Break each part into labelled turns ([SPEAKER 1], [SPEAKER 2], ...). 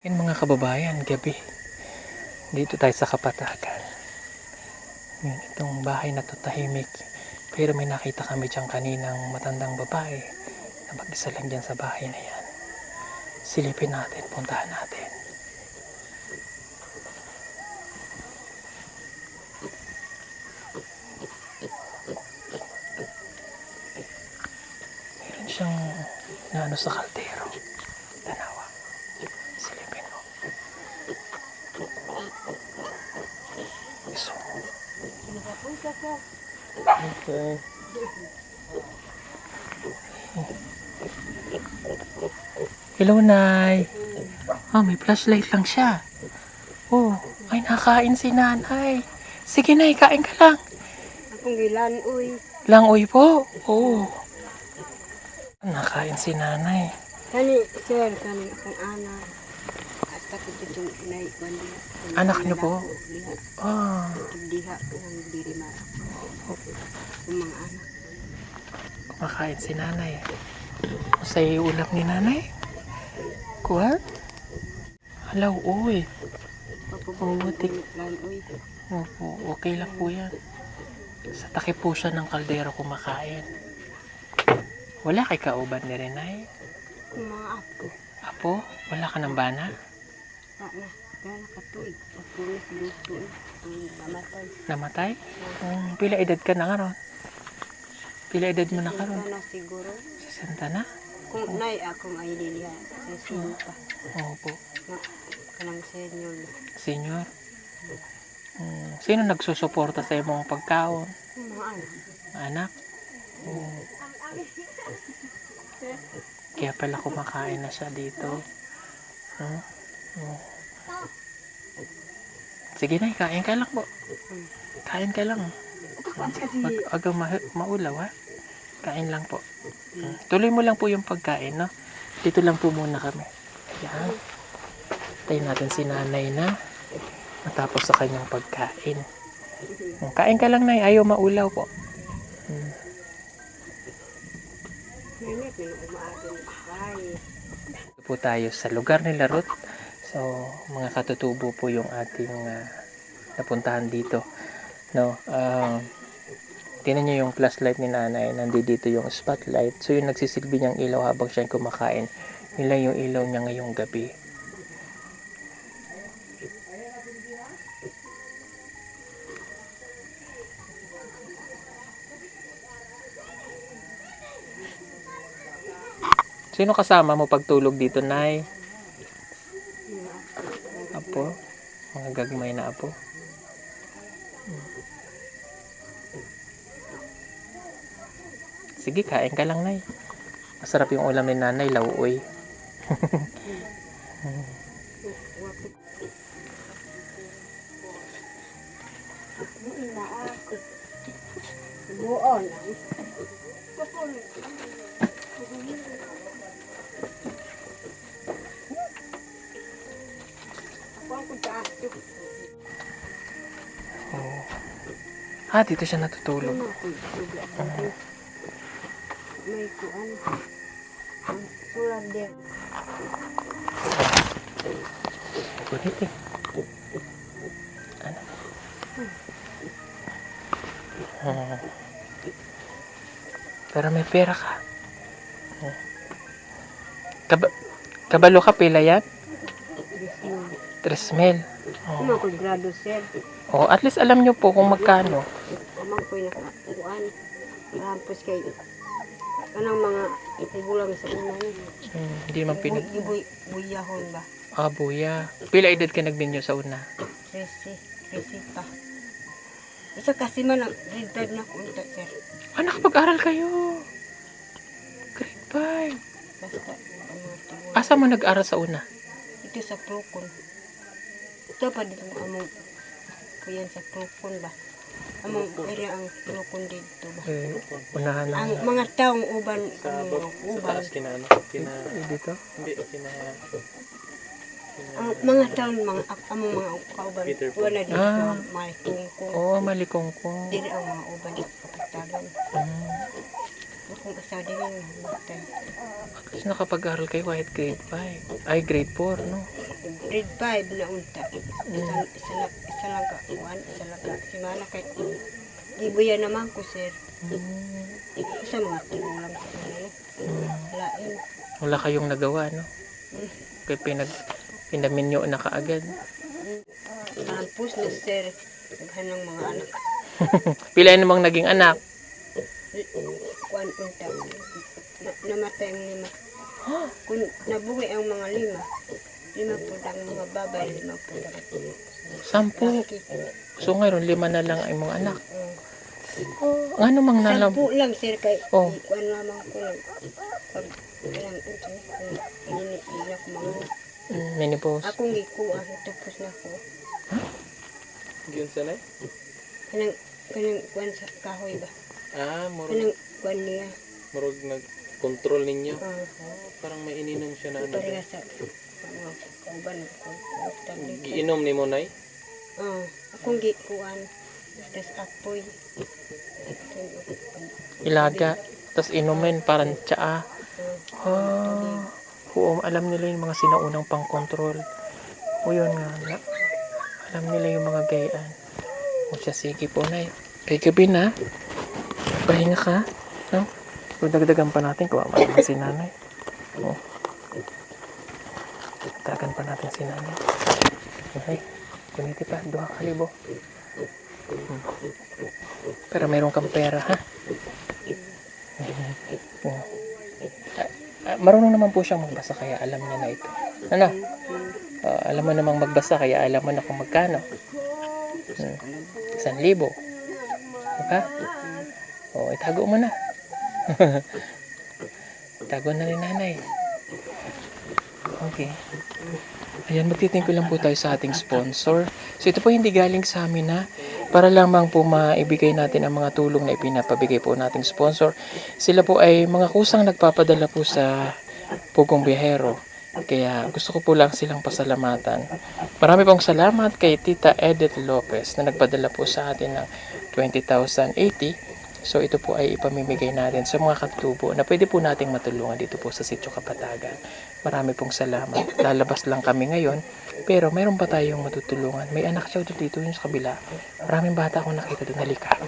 [SPEAKER 1] Yan mga kababayan, gabi. Dito tayo sa Kapatagan. Yun, itong bahay na to tahimik. Pero may nakita kami dyan kaninang matandang babae na mag-isa lang dyan sa bahay na yan. Silipin natin, puntahan natin. Meron siyang naano sa kaldero. Tanawa. Silipin mo. So, okay. Hello, Nay. May flashlight lang siya. Oh, ay nakain si Nanay. Sige, Nay, kain ka lang.
[SPEAKER 2] Akong gilan-uy.
[SPEAKER 1] Langoy po. Oh. Nakain si Nanay.
[SPEAKER 2] Kani, sir, kani akong anak. At takot itong naikwan diha.
[SPEAKER 1] Anak niyo po?
[SPEAKER 2] Diha.
[SPEAKER 1] Ah,
[SPEAKER 2] Diha ko ng diri mara. Yung mga anak.
[SPEAKER 1] kumakain si Nanay. Masay ulap ni Nanay? Kuha? Halaw, uy.
[SPEAKER 2] Papabuti. Lan-uy.
[SPEAKER 1] Opo, okay lang po yan. Sa takip po siya ng kaldero kumakain. Wala kay kauban ni Renay?
[SPEAKER 2] Yung mga apo.
[SPEAKER 1] Apo, wala ka ng bana?
[SPEAKER 2] Sana. Gana katuig. Pagpulis luto. Ang mamatay.
[SPEAKER 1] Namatay? Pila edad ka na nga ron? Pila edad mo na ka ron?
[SPEAKER 2] Sana siguro.
[SPEAKER 1] 60 na?
[SPEAKER 2] Kung nay akong ay diha. Sa sinta.
[SPEAKER 1] Opo.
[SPEAKER 2] Kanang senior.
[SPEAKER 1] Senior? Sino nagsusuporta sa imong pagkaon?
[SPEAKER 2] Yung mga anak.
[SPEAKER 1] Anak? Kaya pala kumakain na siya dito. Sige na, kain ka lang po. Kain ka lang. Aga maulaw ha. Kain lang po. Tuloy mo lang po yung pagkain, no? Dito lang po muna kami. Ayan. Tayo natin si Nanay na matapos sa kanyang pagkain. Kain ka lang, Nay. Ayaw maulaw po.
[SPEAKER 2] Mainit na yung umaadong bahay.
[SPEAKER 1] Dito po tayo sa lugar nila Ruth. So, mga katutubo po yung ating napuntahan dito. No, tingnan nyo yung flashlight ni Nanay. Nandito yung spotlight. So, yung nagsisilbi niyang ilaw habang siya kumakain. Yun lang yung ilaw niya ngayong gabi. Sino kasama mo pagtulog dito, Nay? Apo? Mga gagmay na apo? Sige, kain ka lang, Nay. Masarap yung ulam ni Nanay, lauoy.
[SPEAKER 2] Buon.
[SPEAKER 1] Dito siya natutulog.
[SPEAKER 2] May kuan. Ang sulat din.
[SPEAKER 1] Kunit eh. Ano? Pero may pera ka. Kabalo ka, pila yan? 3,000.
[SPEAKER 2] Ano ko grado sir?
[SPEAKER 1] At least alam nyo po kung magkano.
[SPEAKER 2] Amang ko yung nakakuan. Rampos kay kanang mga igulang sa una niya.
[SPEAKER 1] Hindi naman
[SPEAKER 2] Buyahon ba?
[SPEAKER 1] Buya. Pila edad ka nagninyo sa una?
[SPEAKER 2] 13 pa. Isa kasi man ang grade 3 na kunta sir.
[SPEAKER 1] Nakapag-aral kayo. Grade 5.
[SPEAKER 2] Basta
[SPEAKER 1] Asa mo nag-aral sa una?
[SPEAKER 2] ito sa Procon. Ito pa dito among kuyan sa Procon ba? Among area ang Procon dito ba?
[SPEAKER 1] Unahan lang.
[SPEAKER 2] Ang mga taong uban,
[SPEAKER 1] Dito?
[SPEAKER 2] ang mga taong among mga kauban, wala dito may tungkong.
[SPEAKER 1] Malikongkong.
[SPEAKER 2] Dili ang mga uban dito kapagtagan. Kung asa din yung matay.
[SPEAKER 1] Kasi nakapag-aral kayo kahit grade 5. Ay, grade 4, no?
[SPEAKER 2] grade 5 na unta. Isa lang ka, isa lang ka. Si Mana kay gibuya naman ko, sir. Sa mga tigulang sa ano. Lain.
[SPEAKER 1] Wala kayong nagawa, no? Kaya pinaminyo na kaagad.
[SPEAKER 2] Tapos na, sir. Naghan ng mga anak.
[SPEAKER 1] Pila namang naging anak?
[SPEAKER 2] Kuan unta. Namatay ang 5. Kung nabuhi ang mga 5. 5 po ang mga babay, 5 po ang
[SPEAKER 1] 10.
[SPEAKER 2] laki.
[SPEAKER 1] So ngayon, 5 na lang ay mga anak. Ano mang nalam?
[SPEAKER 2] 10 lang, sir, kay
[SPEAKER 1] Oh.
[SPEAKER 2] kuan lamang ko lang. Pag ilang iniinak mga
[SPEAKER 1] Menopause.
[SPEAKER 2] akong gikuha, tapos na ko.
[SPEAKER 1] Yun sanay?
[SPEAKER 2] Kanang kuan sa kahoy ba?
[SPEAKER 1] Murag,
[SPEAKER 2] Kanang kuan niya.
[SPEAKER 1] nag-control ninyo.
[SPEAKER 2] Ah,
[SPEAKER 1] Parang may ininom siya na
[SPEAKER 2] pareha sa mga kauban ko.
[SPEAKER 1] Giinom ni mo, Nay?
[SPEAKER 2] Akong gikuan. Tapos apoy.
[SPEAKER 1] Ilaga. Tapos inumin, parang tsaa. Oo, alam nila yung mga sinaunang pang-control. O yun nga. Alam nila yung mga gayaan. O siya, sige po, Nay. Kay gabi na. Pahinga ka. No? Dagdagan pa natin kung naman si Nanay. O. Dagdagan pa natin si Nanay. Okay. Kuniti pa. 2,000. Pero meron kang pera, ha? Marunong naman po siyang magbasa kaya alam niya na ito. Ano? Alam mo namang magbasa kaya alam mo na kung magkano. 1,000. Diba? Itago mo na. Itago na ni Nanay. Okay. Ayan, magtitingko lang po tayo sa ating sponsor. So ito po hindi galing sa amin na para lamang po maibigay natin ang mga tulong na ipinapabigay po nating sponsor. Sila po ay mga kusang nagpapadala po sa Pugong Biyahero. Kaya gusto ko po lang silang pasalamatan. Marami pong salamat kay Tita Edith Lopez na nagpadala po sa atin ng 20,080. So ito po ay ipamimigay natin sa mga katubo na pwede po nating matulungan dito po sa Sitio Kapatagan. Marami pong salamat. Lalabas lang kami ngayon, pero mayroon pa tayong matutulungan. May anak siya dito yung sa kabila. Maraming bata akong nakita doon. Halika.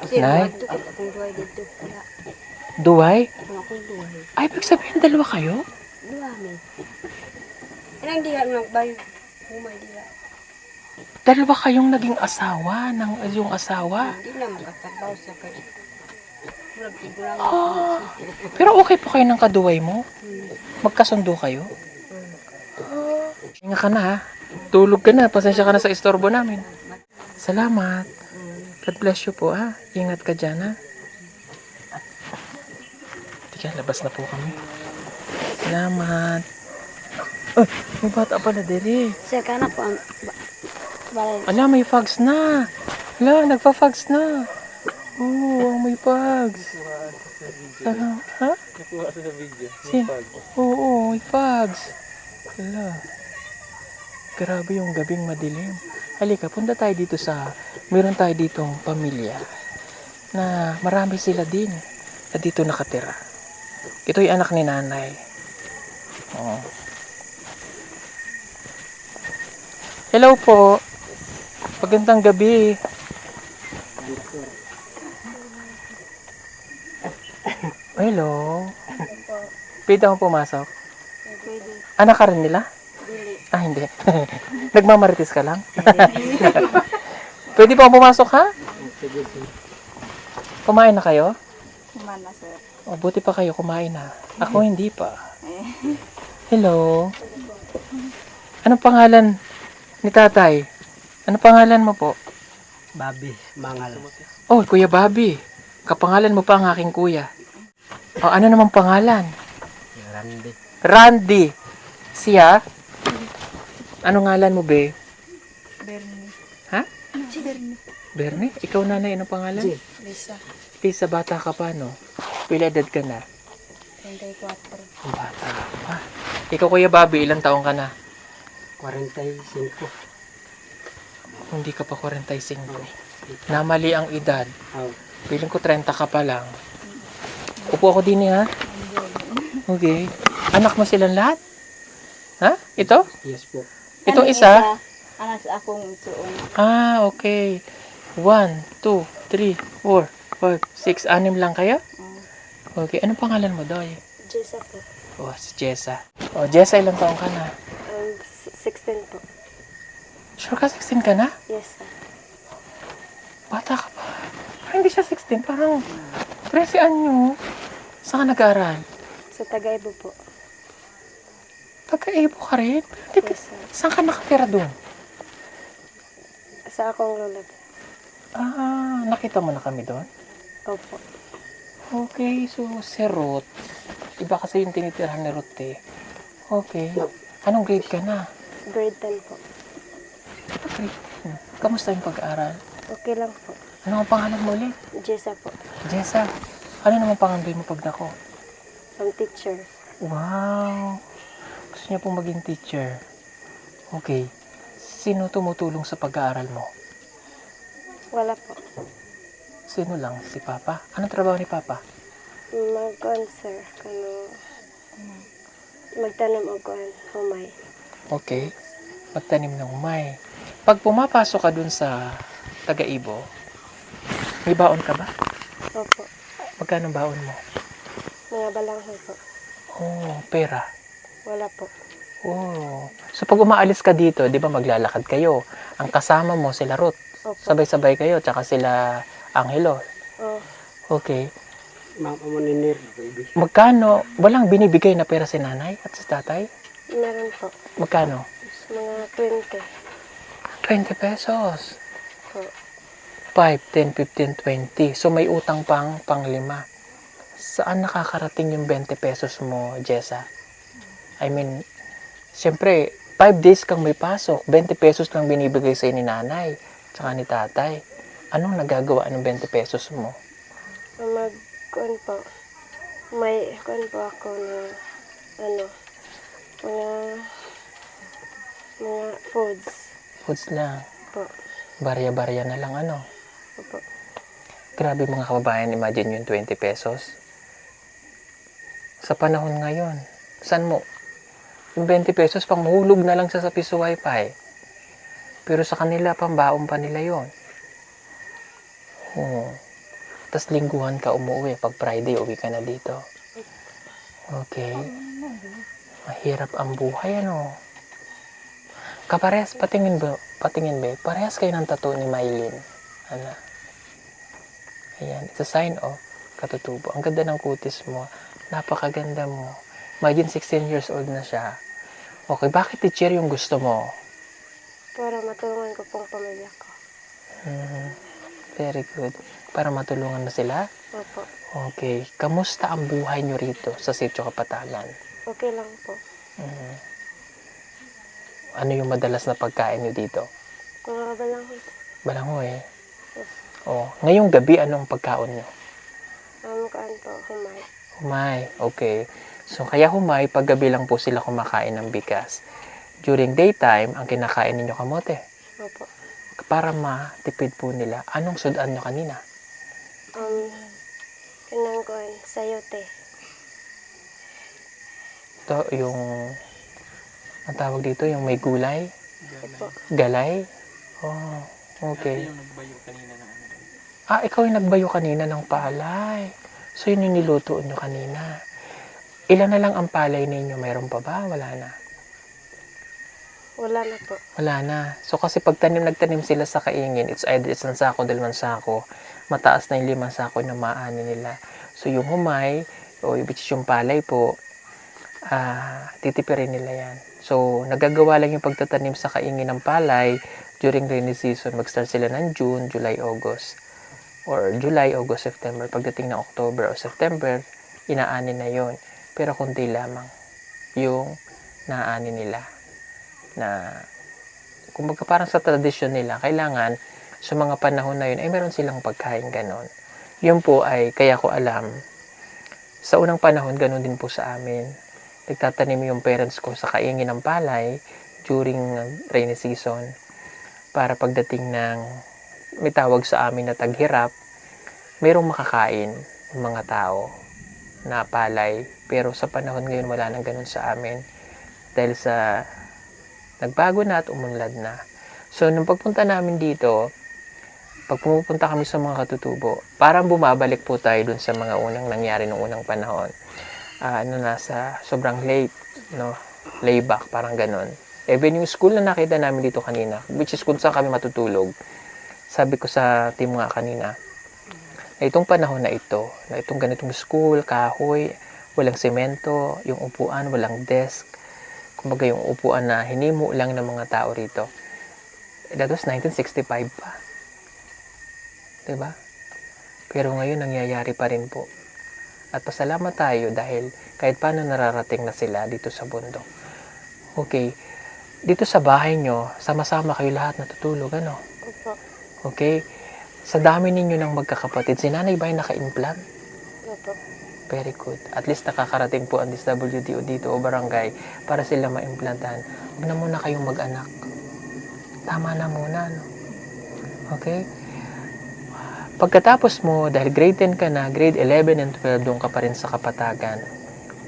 [SPEAKER 2] Sir,
[SPEAKER 1] Nay?
[SPEAKER 2] akong duway dito. Wala.
[SPEAKER 1] Duway?
[SPEAKER 2] Akong duway.
[SPEAKER 1] Ay, ibig sabihin dalawa kayo?
[SPEAKER 2] Duwami. Anong di lang bayo? Humay di lang.
[SPEAKER 1] Dalawa kayong naging asawa ng yung asawa.
[SPEAKER 2] Hindi na makatrabaho sa kay. Murag tigulang.
[SPEAKER 1] Pero okay po kayo ng kaduway mo? Magkasundo kayo? Hinga ka na ha. Tulog ka na. Pasensya ka na sa istorbo namin. Salamat. God bless you po ha. Ingat ka dyan ha. Tika, labas na po kami. Salamat. Ay, may bata pala diri.
[SPEAKER 2] Sir, kana po ang balay.
[SPEAKER 1] Ala, may fags na. Ala, nagpa-fags na. Oo, may fags. Ano, ha?
[SPEAKER 3] Nakuha sa video.
[SPEAKER 1] Sin? Oo, may fags. Ala. Grabe yung gabing madilim. Halika, punta tayo dito sa, meron tayo ditong pamilya na marami sila din na dito nakatira. Ito yung anak ni Nanay. Oo. Hello po. Magandang gabi. Hello. Pwede akong pumasok?
[SPEAKER 2] Pwede.
[SPEAKER 1] Anak ka rin nila?
[SPEAKER 2] Dili.
[SPEAKER 1] Ah, hindi. Nagmamarites ka lang? Pwede pa akong pumasok ha? Kumain na kayo?
[SPEAKER 2] Kumana, sir.
[SPEAKER 1] O, buti pa kayo kumain na. Ako hindi pa. Hello. Anong pangalan ni tatay? Anong pangalan mo po?
[SPEAKER 3] Babi, mangal.
[SPEAKER 1] Oh, Kuya Bobby. Kapangalan mo pa ang aking kuya. O, ano namang pangalan?
[SPEAKER 3] Randy.
[SPEAKER 1] Randy. Siya? Anong ngalan mo, be?
[SPEAKER 2] Bernie.
[SPEAKER 1] Ha?
[SPEAKER 2] Si Bernie.
[SPEAKER 1] Bernie? Ikaw, nanay, anong pangalan?
[SPEAKER 2] Lisa.
[SPEAKER 1] Lisa, bata ka pa, no? Pila edad ka na?
[SPEAKER 2] 34.
[SPEAKER 1] Bata ka pa. Ikaw, Kuya Bobby, ilang taong ka na?
[SPEAKER 3] 45.
[SPEAKER 1] Hindi ka pa 45. Namali ang edad.
[SPEAKER 3] Oh.
[SPEAKER 1] Piling ko 30 ka pa lang. Upo ako din ha. Okay. Anak mo silang lahat? Ha? Ito?
[SPEAKER 3] Yes po.
[SPEAKER 1] Itong
[SPEAKER 2] Ano
[SPEAKER 1] isa?
[SPEAKER 2] Ano sa akong suon.
[SPEAKER 1] Ah, okay. 1, 2, 3, 4, 5, 6. 6 lang kayo? Okay. Anong pangalan mo, Doy?
[SPEAKER 2] Jessa po.
[SPEAKER 1] Oh, si Jessa. Oh, Jessa, ilang taong ka na?
[SPEAKER 2] 16 po.
[SPEAKER 1] Sure ka 16 ka na?
[SPEAKER 2] Yes, sir.
[SPEAKER 1] Bata ka pa. Parang hindi siya 16. Parang 13 anyo. Saan ka nag-aaral?
[SPEAKER 2] Sa Tagaibo po.
[SPEAKER 1] Taga-Ibo ka rin?
[SPEAKER 2] Yes, sir.
[SPEAKER 1] Saan ka nakatira doon?
[SPEAKER 2] Sa akong lola.
[SPEAKER 1] Ah, nakita mo na kami doon?
[SPEAKER 2] Opo.
[SPEAKER 1] Okay, so si Ruth. Iba kasi yung tinitirahan ni Ruth eh. Okay. Anong grade ka na?
[SPEAKER 2] Grade 10 po.
[SPEAKER 1] Okay. Kamusta yung pag-aaral?
[SPEAKER 2] Okay lang po.
[SPEAKER 1] Ano ang pangalan mo ulit?
[SPEAKER 2] Jessa po.
[SPEAKER 1] Jessa. Ano naman pangalan mo pag nako?
[SPEAKER 2] Ang teacher.
[SPEAKER 1] Wow. Gusto niya pong maging teacher. Okay. Sino tumutulong sa pag-aaral mo?
[SPEAKER 2] Wala po.
[SPEAKER 1] Sino lang? Si Papa? Anong trabaho ni Papa?
[SPEAKER 2] Mag-answer. Magtanong o kuan. Humay.
[SPEAKER 1] Okay. Magtanim ng umay. Pag pumapasok ka dun sa Taga-Ibo, may baon ka ba?
[SPEAKER 2] Opo.
[SPEAKER 1] Magkano baon mo?
[SPEAKER 2] Mga balanghoy po.
[SPEAKER 1] Oh, pera.
[SPEAKER 2] Wala po.
[SPEAKER 1] Oh. So pag umaalis ka dito, 'di ba maglalakad kayo? Ang kasama mo sila Ruth.
[SPEAKER 2] Opo.
[SPEAKER 1] Sabay-sabay kayo tsaka sila Angelo.
[SPEAKER 2] Oh,
[SPEAKER 1] Okay.
[SPEAKER 3] Mama mo ni Nir, baby.
[SPEAKER 1] Magkano? Walang binibigay na pera si nanay at si tatay?
[SPEAKER 2] meron po.
[SPEAKER 1] Magkano?
[SPEAKER 2] Mga 20
[SPEAKER 1] 20 pesos.
[SPEAKER 2] po.
[SPEAKER 1] 5, 10, 15, 20. So may utang pang 5. Saan nakakarating yung 20 pesos mo, Jessa? I mean, siyempre, 5 days kang may pasok, 20 pesos lang binibigay sa'yo ni nanay, tsaka ni tatay. Anong nagagawa ng 20 pesos mo?
[SPEAKER 2] Kuan po. May kuan po ako na ano, mga foods
[SPEAKER 1] Foods lang.
[SPEAKER 2] po.
[SPEAKER 1] Barya-barya na lang ano.
[SPEAKER 2] Opo.
[SPEAKER 1] Grabe mga kababayan, imagine yung 20 pesos. Sa panahon ngayon, saan mo? Yung 20 pesos, pang mahulog na lang sa piso wifi. Pero sa kanila, pambaon pa nila yon. Oo. Tapos lingguhan ka umuwi. Pag Friday, uwi ka na dito. Okay. Mahirap ang buhay, ano? Kaparehas, patingin ba? Parehas kayo ng tattoo ni Mylene. Ano? Ayan, it's a sign of katutubo. Ang ganda ng kutis mo. Napakaganda mo. Imagine 16 years old na siya. Okay, bakit teacher yung gusto mo?
[SPEAKER 2] Para matulungan ko pong pamilya ko.
[SPEAKER 1] Very good. Para matulungan mo sila?
[SPEAKER 2] Opo.
[SPEAKER 1] Okay. Kamusta ang buhay nyo rito sa Sitio Kapatagan?
[SPEAKER 2] Okay lang po.
[SPEAKER 1] Ano yung madalas na pagkain nyo dito?
[SPEAKER 2] Mga balanghoy.
[SPEAKER 1] Balangoy. Oh, ngayong gabi, anong pagkaon nyo?
[SPEAKER 2] Kuan po, humay.
[SPEAKER 1] Humay. Okay. So, kaya humay, paggabi lang po sila kumakain ng bigas. During daytime, ang kinakain ninyo kamote.
[SPEAKER 2] Opo.
[SPEAKER 1] Para matipid po nila, anong sudan nyo kanina?
[SPEAKER 2] Kanang kuan, sayote.
[SPEAKER 1] Ito, yung, ang tawag dito, yung may gulay?
[SPEAKER 2] Opo.
[SPEAKER 1] Galay? Oh, okay. Ah, ikaw yung nagbayo kanina ng palay. So, yun yung niluto nyo kanina. Ilan na lang ang palay ninyo? Mayroon pa ba? Wala na.
[SPEAKER 2] Wala na po.
[SPEAKER 1] Wala na. So, kasi pag nagtanim sila sa kaingin, it's either isang sako, 2 sako, mataas na yung 5 sako na maani nila. So, yung humay, o which is yung palay po, titipirin nila yan. So, nagagawa lang yung pagtatanim sa kaingin ng palay during rainy season. Mag-start sila ng June, July, August. Or July, August, September. Pagdating ng October o September, inaani na yon. Pero kunti lamang yung naaani nila. Na, kumbaga parang sa tradisyon nila, kailangan sa mga panahon na yun, ay meron silang pagkain ganon. Yun po ay, kaya ko alam, sa unang panahon, ganon din po sa amin. Nagtatanim yung parents ko sa kaingin ng palay during rainy season para pagdating ng may tawag sa amin na taghirap, mayroong makakain ng mga tao na palay. Pero sa panahon ngayon, wala nang ganun sa amin. dahil sa nagbago na at umunlad na. So, nung pagpunta namin dito, pag pumupunta kami sa mga katutubo, parang bumabalik po tayo dun sa mga unang nangyari nung unang panahon. Nasa sobrang late, no? Layback, parang ganon. Even yung school na nakita namin dito kanina, which is kung saan kami matutulog, sabi ko sa team nga kanina, na itong panahon na ito, na itong ganitong school, kahoy, walang semento, yung upuan, walang desk, kumbaga yung upuan na hinimo lang ng mga tao rito. That was 1965 pa. Diba? Pero ngayon, nangyayari pa rin po. At pasalamat tayo dahil kahit paano nararating na sila dito sa bundok. Okay. Dito sa bahay nyo, sama-sama kayo lahat natutulog, ano?
[SPEAKER 2] Opo.
[SPEAKER 1] Okay? Sa dami ninyo ng magkakapatid, si nanay ba ay naka-implant?
[SPEAKER 2] Opo.
[SPEAKER 1] Very good. At least nakakarating po ang DSWDO dito o barangay para sila ma-implantan. Huwag na muna kayong mag-anak. Tama na muna, no? Okay? Pagkatapos mo, dahil grade 10 ka na, grade 11 and 12, doon ka pa rin sa Kapatagan.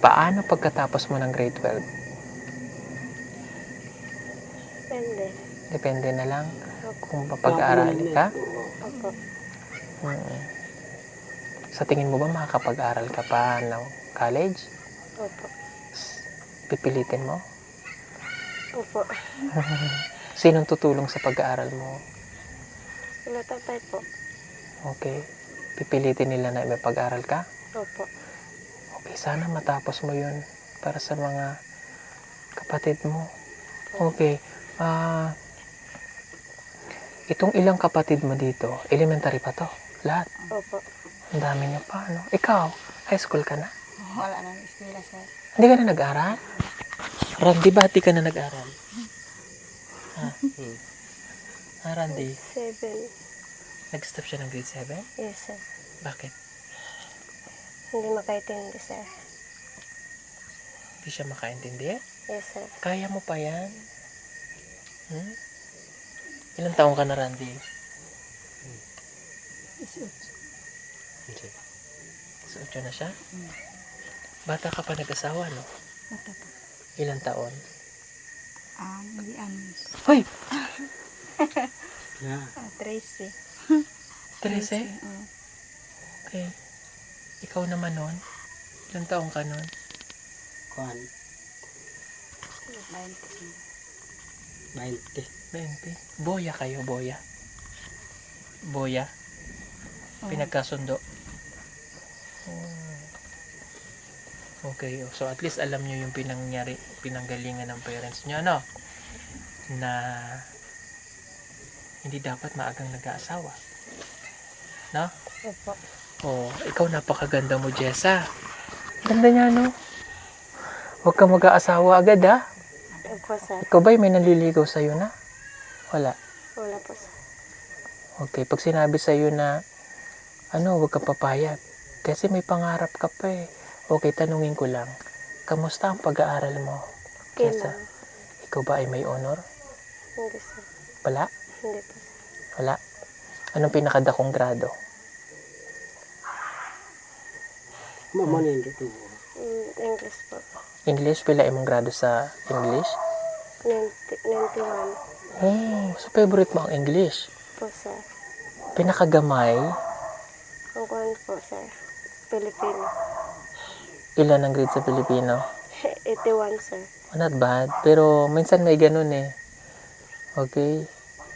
[SPEAKER 1] Paano pagkatapos mo ng grade 12?
[SPEAKER 2] Depende.
[SPEAKER 1] Depende na lang kung papag-aaralin ka.
[SPEAKER 2] Opo.
[SPEAKER 1] Sa tingin mo ba makakapag-aral ka pa ng college?
[SPEAKER 2] Opo.
[SPEAKER 1] Pipilitin mo?
[SPEAKER 2] Opo.
[SPEAKER 1] Sinong tutulong sa pag-aaral mo?
[SPEAKER 2] Sila tatay po.
[SPEAKER 1] Okay. Pipilitin nila na may pag-aral ka?
[SPEAKER 2] Opo.
[SPEAKER 1] Okay, sana matapos mo yun para sa mga kapatid mo. Okay. Itong ilang kapatid mo dito, elementary pa to? Lahat?
[SPEAKER 2] Opo.
[SPEAKER 1] Ang dami niyo pa, no? Ikaw, high school ka na?
[SPEAKER 2] Wala nang eskwela, sir.
[SPEAKER 1] Hindi ka na nag-aral? Randy, ba't di ka na nag-aral? Randy,
[SPEAKER 2] 7.
[SPEAKER 1] nag-stop siya ng grade 7?
[SPEAKER 2] Yes, sir.
[SPEAKER 1] Bakit?
[SPEAKER 2] Hindi makaintindi, sir.
[SPEAKER 1] Hindi siya makaintindi?
[SPEAKER 2] Yes, sir.
[SPEAKER 1] Kaya mo pa yan? Ilang taong ka na, Randy? 18 na siya? Bata ka pa nag-asawa, no?
[SPEAKER 2] Bata po.
[SPEAKER 1] Ilang taon?
[SPEAKER 2] Hindi
[SPEAKER 1] Hoy!
[SPEAKER 3] Yeah.
[SPEAKER 2] 13.
[SPEAKER 1] 13? Okay. Ikaw naman nun? Ilang taong ka nun?
[SPEAKER 3] Kuan. 20.
[SPEAKER 1] 20. Boya kayo, boya. Boya. Pinagkasundo. Okay, so at least alam nyo yung pinanggalingan ng parents nyo, no? Na hindi dapat maagang nag-aasawa. No?
[SPEAKER 2] Opo.
[SPEAKER 1] Oh, ikaw napakaganda mo, Jessa. Ganda niya, no? Huwag ka mag-aasawa agad, ha?
[SPEAKER 2] Opo, sir.
[SPEAKER 1] Ikaw ba'y may nanliligaw sa'yo na? Wala.
[SPEAKER 2] Wala po, sir.
[SPEAKER 1] Okay, pag sinabi sa'yo na, huwag ka papayag. Kasi may pangarap ka pa eh. Okay, tanungin ko lang. Kamusta ang pag-aaral mo?
[SPEAKER 2] Okay
[SPEAKER 1] Jessa?
[SPEAKER 2] lang.
[SPEAKER 1] Ikaw ba ay may honor?
[SPEAKER 2] Hindi, sir.
[SPEAKER 1] Wala?
[SPEAKER 2] Hindi po, sir.
[SPEAKER 1] Wala. Anong pinakadakong grado?
[SPEAKER 3] Mamanin dito.
[SPEAKER 2] English po.
[SPEAKER 1] English? Pila imong grado sa English?
[SPEAKER 2] 91
[SPEAKER 1] Oh, so favorite mo ang English.
[SPEAKER 2] po, sir.
[SPEAKER 1] Pinakagamay,
[SPEAKER 2] Ang kuhan po, sir. Filipino.
[SPEAKER 1] ilan ang grade sa Pilipino?
[SPEAKER 2] 81, sir.
[SPEAKER 1] Not bad. Pero minsan may ganun eh. Okay?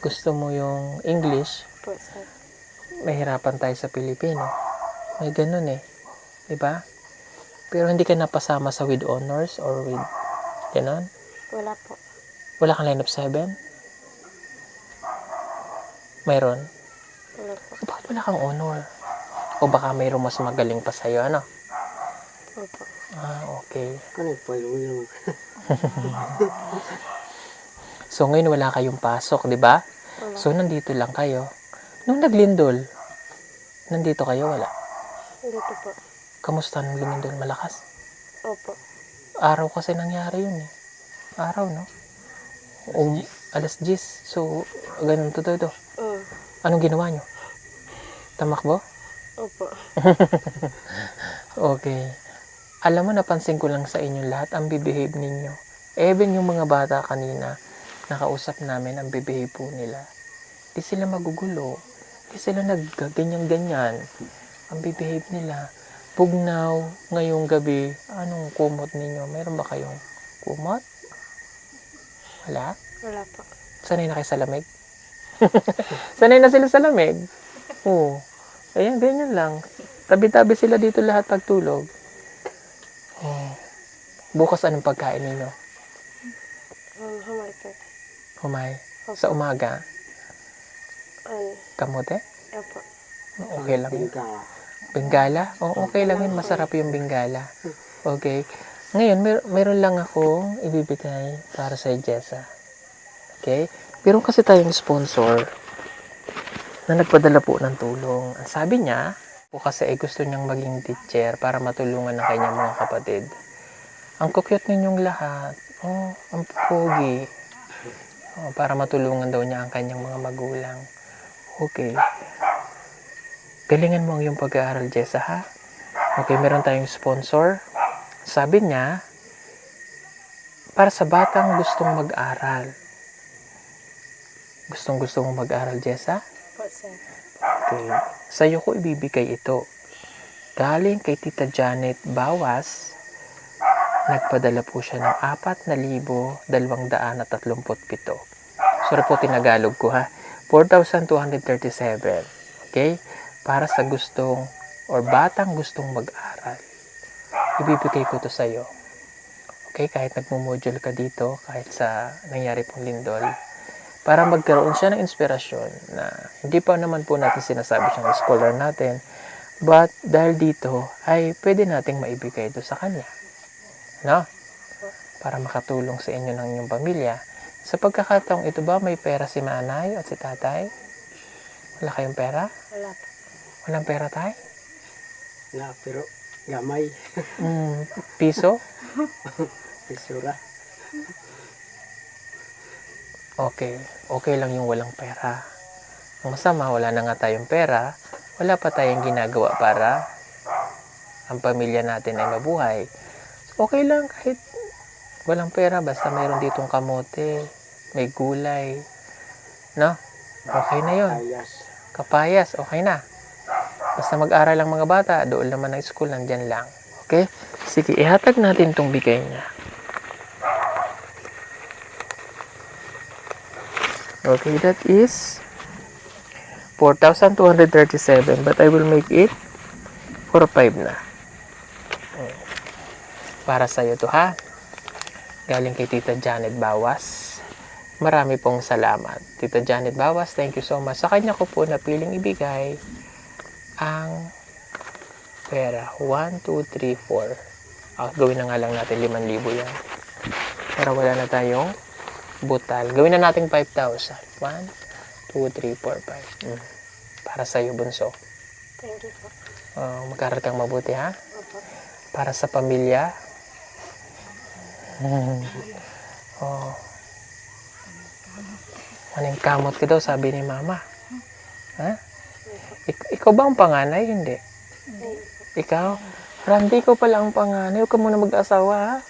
[SPEAKER 1] Gusto mo yung English,
[SPEAKER 2] Po, sir.
[SPEAKER 1] mahirapan tayo sa Pilipino. May ganun eh. Diba? Pero hindi ka napasama sa with honors or with ganun?
[SPEAKER 2] Wala po.
[SPEAKER 1] Wala kang line of 7? Mayroon?
[SPEAKER 2] Wala po.
[SPEAKER 1] Bakit wala kang honor? O baka mayroong mas magaling pa sa'yo, ano?
[SPEAKER 2] Opo.
[SPEAKER 1] Okay.
[SPEAKER 3] Kanay po yung
[SPEAKER 1] So ngayon wala kayong pasok, di ba?
[SPEAKER 2] Wala.
[SPEAKER 1] So nandito lang kayo. Nung naglindol, nandito kayo, wala?
[SPEAKER 2] Dito po.
[SPEAKER 1] Kamusta nung lumindol? Malakas?
[SPEAKER 2] Opo.
[SPEAKER 1] Araw kasi nangyari yun eh. Araw, no? O, alas 10. So, ganun to. Anong ginawa nyo? Tamakbo?
[SPEAKER 2] Opo.
[SPEAKER 1] Okay. Alam mo, napansin ko lang sa inyo lahat, ang bibehave ninyo. Even yung mga bata kanina, nakausap namin, ang bibihave po nila. Di sila magugulo. Di sila nagganyan-ganyan. Ang bibihave nila. Pugnaw, ngayong gabi, anong kumot ninyo? Meron ba kayong kumot? Wala?
[SPEAKER 2] Wala po.
[SPEAKER 1] Sanay na kayo sa lamig? Sanay na sila sa lamig? Oo. Ayan, ganyan lang. Tabi-tabi sila dito lahat pagtulog. Oh. Bukas anong pagkain ninyo?
[SPEAKER 2] Humay po.
[SPEAKER 1] Humay? Sa umaga? Kamote?
[SPEAKER 2] Opo.
[SPEAKER 1] Okay lang yun.
[SPEAKER 3] Tingka.
[SPEAKER 1] Bengala? Oo, okay lang yun. Masarap yung bengala. Okay. Ngayon, meron lang akong ibibigay para sa Jessa. Okay? Pero kasi tayong sponsor na nagpadala po ng tulong. Ang sabi niya, po kasi ay gusto niyang maging teacher para matulungan ng kanyang mga kapatid. Ang kukyot ninyong lahat. Oh, ang pogi. Oh, para matulungan daw niya ang kanyang mga magulang. Okay. Galingan mo ang iyong pag-aaral, Jessa, ha? Okay, meron tayong sponsor. Sabi niya, para sa batang gustong mag-aral. Gustong-gusto mong mag-aral, Jessa?
[SPEAKER 2] Po, sir.
[SPEAKER 1] Okay. Sa'yo ko ibibigay ito. Galing kay Tita Janet Bawas, nagpadala po siya ng 4,237. Sorry po, tinagalog ko ha. 4,237. Okay? Para sa gustong or batang gustong mag-aral. Ibibigay ko to sa'yo. Okay? Kahit nagmo-module ka dito, kahit sa nangyari pong lindol, para magkaroon siya ng inspirasyon na hindi pa naman po natin sinasabi siyang scholar natin, but dahil dito ay pwede nating maibigay ito sa kanya. No? Para makatulong sa inyo ng inyong pamilya. Sa pagkakataong ito ba, may pera si nanay at si tatay? Wala kayong pera?
[SPEAKER 2] Wala po.
[SPEAKER 1] Walang pera tayo?
[SPEAKER 3] Na, pero gamay.
[SPEAKER 1] Piso?
[SPEAKER 3] Pisura.
[SPEAKER 1] Okay. Okay lang yung walang pera. Ang masama, wala na nga tayong pera. Wala pa tayong ginagawa para ang pamilya natin ay mabuhay. So, okay lang kahit walang pera. Basta mayroon ditong kamote, may gulay. No? Okay na yon.
[SPEAKER 3] Ayas.
[SPEAKER 1] Kapayas, okay na. Basta mag-aral ang mga bata, doon naman ang school, nandyan lang. Okay? Sige, ihatag natin itong bigay niya. Okay, that is 4,237, but I will make it 4,500 na. Para sa'yo to, ha? Galing kay Tita Janet Bawas. Marami pong salamat. Tita Janet Bawas, thank you so much. Sa kanya ko po napiling ibigay ang pera. 1, 2, 3, 4. Gawin na nga lang natin 5,000 yan. Para wala na tayong butal. Gawin na natin 5,000. 1, 2, 3, 4, 5. Para sa'yo, bunso.
[SPEAKER 2] Thank you po.
[SPEAKER 1] Mag-aral kang mabuti, ha?
[SPEAKER 2] Opo.
[SPEAKER 1] Para sa pamilya. Anong kamot ka daw, sabi ni mama. Ha? Ikaw ba ang panganay? Hindi. Ikaw? Randy, ikaw pala ang panganay. Huwag ka muna mag-asawa, ha?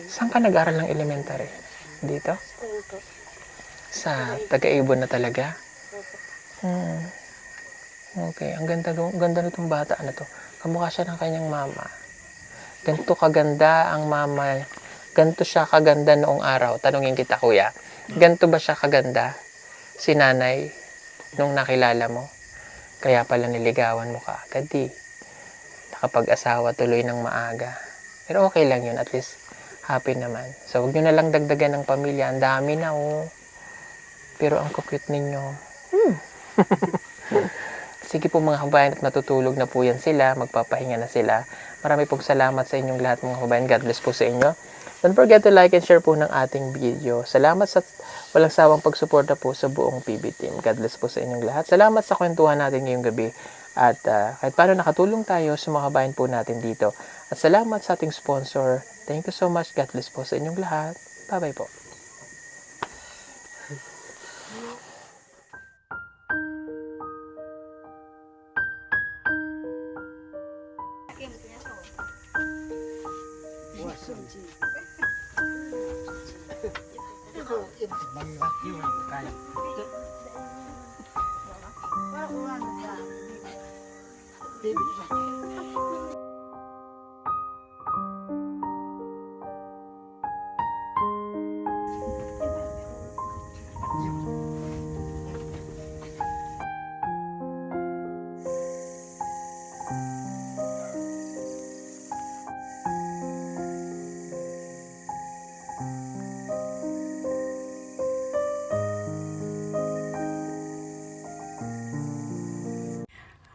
[SPEAKER 1] Saan ka nag-aral ng elementary? Dito?
[SPEAKER 2] Opo.
[SPEAKER 1] Sa taga-Ibon na talaga?
[SPEAKER 2] Opo.
[SPEAKER 1] Okay, ang ganda nitong bata na to. Kamukha siya ng kanyang mama. Ganito kaganda ang mama. Ganito siya kaganda noong araw. Tanungin kita, kuya. Ganito ba siya kaganda? Si nanay, nung nakilala mo? Kaya pala niligawan mo ka agad, nakapag-asawa tuloy ng maaga. Pero okay lang yun, at least happy naman. So, huwag nyo na lang dagdagan ng pamilya. Ang dami na, Pero ang cute ninyo. Sige po mga kabayan, at matutulog na po yan sila. Magpapahinga na sila. Marami pong salamat sa inyong lahat mga kabayan. God bless po sa inyo. Don't forget to like and share po ng ating video. Salamat sa walang sawang pagsuporta po sa buong PB team. God bless po sa inyong lahat. Salamat sa kwentuhan natin ngayong gabi. At kahit paano nakatulong tayo sa mga kabayan po natin dito. At salamat sa ating sponsor. Thank you so much. God bless po sa inyong lahat. Bye-bye po.
[SPEAKER 3] Wasap.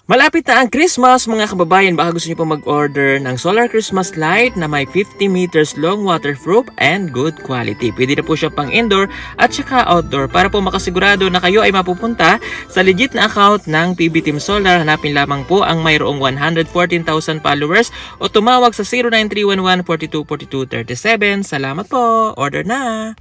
[SPEAKER 1] Malapit na ang Christmas mga kababayan. Baka gusto niyo pa mag-order ng solar Christmas light na may 50 meters long, waterproof and good quality. Pwede na po siya pang indoor at saka outdoor. Para po makasigurado na kayo ay mapupunta sa legit na account ng PB Team Solar, hanapin lamang po ang mayroong 114,000 followers o tumawag sa 09311 424237. Salamat po! Order na!